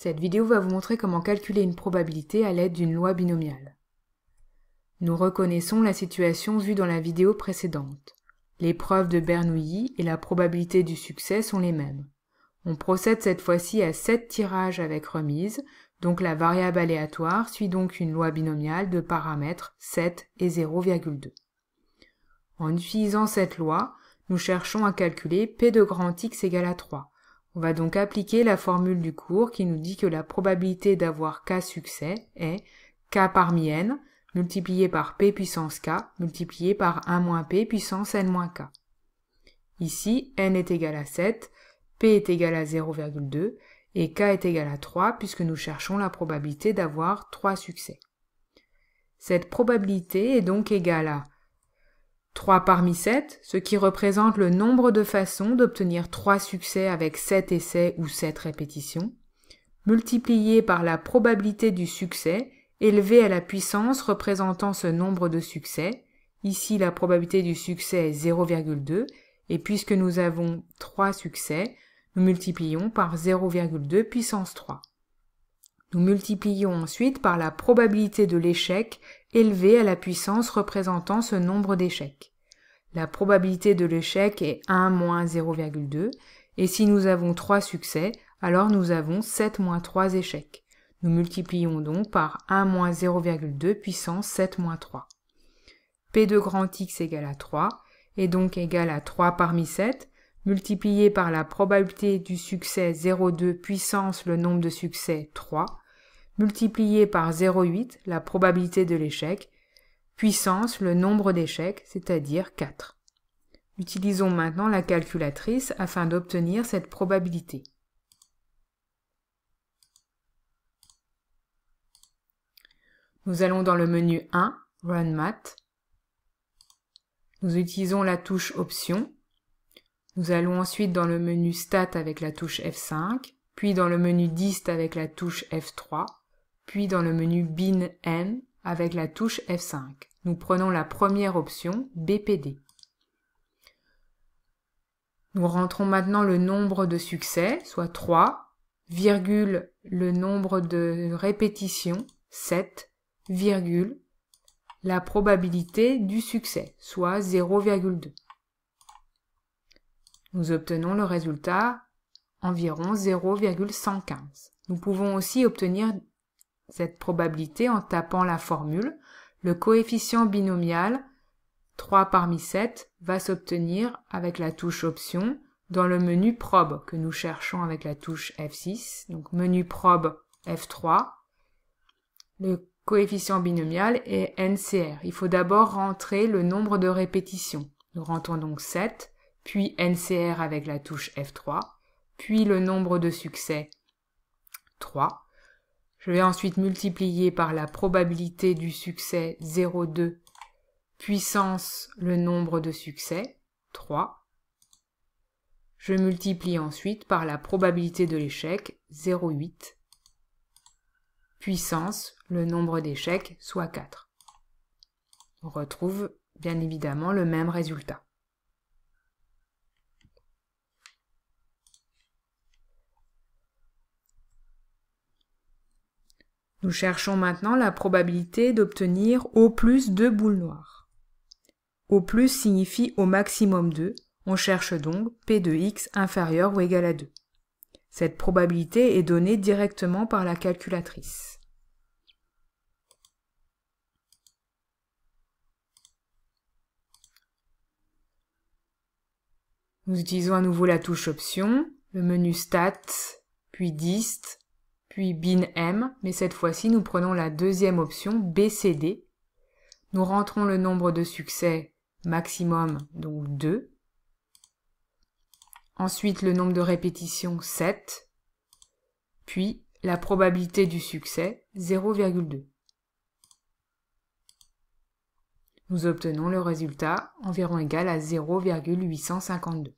Cette vidéo va vous montrer comment calculer une probabilité à l'aide d'une loi binomiale. Nous reconnaissons la situation vue dans la vidéo précédente. L'épreuve de Bernoulli et la probabilité du succès sont les mêmes. On procède cette fois-ci à 7 tirages avec remise, donc la variable aléatoire suit donc une loi binomiale de paramètres 7 et 0,2. En utilisant cette loi, nous cherchons à calculer P de grand X égale à 3. On va donc appliquer la formule du cours qui nous dit que la probabilité d'avoir K succès est K parmi N multiplié par P puissance K multiplié par 1 moins P puissance N moins K. Ici, N est égal à 7, P est égal à 0,2 et K est égal à 3 puisque nous cherchons la probabilité d'avoir 3 succès. Cette probabilité est donc égale à 3 parmi 7, ce qui représente le nombre de façons d'obtenir 3 succès avec 7 essais ou 7 répétitions, multiplié par la probabilité du succès élevée à la puissance représentant ce nombre de succès. Ici, la probabilité du succès est 0,2, et puisque nous avons 3 succès, nous multiplions par 0,2 puissance 3. Nous multiplions ensuite par la probabilité de l'échec élevée à la puissance représentant ce nombre d'échecs. La probabilité de l'échec est 1 moins 0,2, et si nous avons 3 succès, alors nous avons 7 moins 3 échecs. Nous multiplions donc par 1 moins 0,2 puissance 7 moins 3. P de grand X égale à 3, est donc égal à 3 parmi 7, multiplié par la probabilité du succès 0,2 puissance le nombre de succès 3, multiplié par 0,8, la probabilité de l'échec, puissance le nombre d'échecs, c'est-à-dire 4. Utilisons maintenant la calculatrice afin d'obtenir cette probabilité. Nous allons dans le menu 1, Run Math. Nous utilisons la touche Options. Nous allons ensuite dans le menu Stat avec la touche F5, puis dans le menu Dist avec la touche F3, puis dans le menu Bin N avec la touche F5. Nous prenons la première option, BPD. Nous rentrons maintenant le nombre de succès, soit 3, virgule le nombre de répétitions, 7, virgule la probabilité du succès, soit 0,2. Nous obtenons le résultat environ 0,115. Nous pouvons aussi obtenir cette probabilité en tapant la formule. Le coefficient binomial 3 parmi 7 va s'obtenir avec la touche Option dans le menu Probe que nous cherchons avec la touche F6. Donc menu Probe F3. Le coefficient binomial est NCR. Il faut d'abord rentrer le nombre de répétitions. Nous rentrons donc 7, puis NCR avec la touche F3, puis le nombre de succès 3. Je vais ensuite multiplier par la probabilité du succès 0,2 puissance le nombre de succès 3. Je multiplie ensuite par la probabilité de l'échec 0,8 puissance le nombre d'échecs soit 4. On retrouve bien évidemment le même résultat. Nous cherchons maintenant la probabilité d'obtenir au plus 2 boules noires. Au plus signifie au maximum 2. On cherche donc P de X inférieur ou égal à 2. Cette probabilité est donnée directement par la calculatrice. Nous utilisons à nouveau la touche Options, le menu Stat, puis Dist, puis Bin M, mais cette fois-ci nous prenons la deuxième option BCD. Nous rentrons le nombre de succès maximum, donc 2. Ensuite le nombre de répétitions 7, puis la probabilité du succès 0,2. Nous obtenons le résultat environ égal à 0,852.